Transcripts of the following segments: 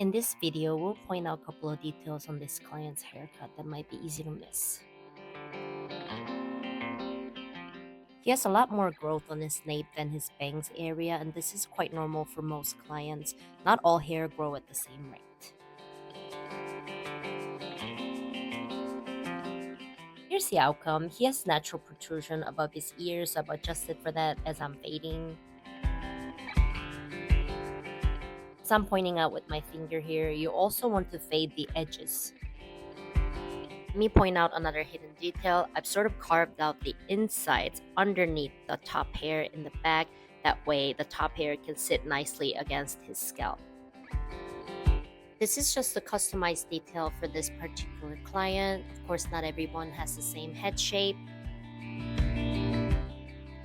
In this video, we'll point out a couple of details on this client's haircut that might be easy to miss. He has a lot more growth on his nape than his bangs area, and this is quite normal for most clients. Not all hair grow at the same rate. Here's the outcome. He has natural protrusion above his ears. I've adjusted for that as I'm fading. As I'm pointing out with my finger here, you also want to fade the edges. Let me point out another hidden detail. I've sort of carved out the insides underneath the top hair in the back. That way the top hair can sit nicely against his scalp. This is just a customized detail for this particular client. Of course, not everyone has the same head shape.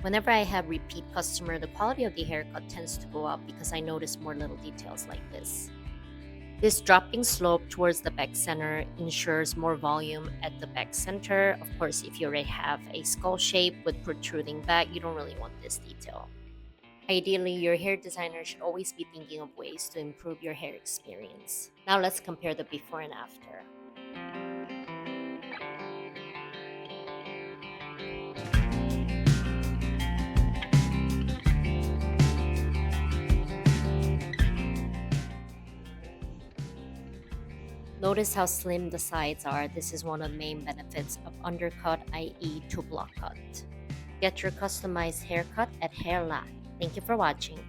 Whenever I have repeat customer, the quality of the haircut tends to go up because I notice more little details like this. This dropping slope towards the back center ensures more volume at the back center. Of course, if you already have a skull shape with protruding back, you don't really want this detail. Ideally, your hair designer should always be thinking of ways to improve your hair experience. Now let's compare the before and after. Notice how slim the sides are. This is one of the main benefits of undercut, i.e. two block cut. Get your customized haircut at Hairla. Thank you for watching.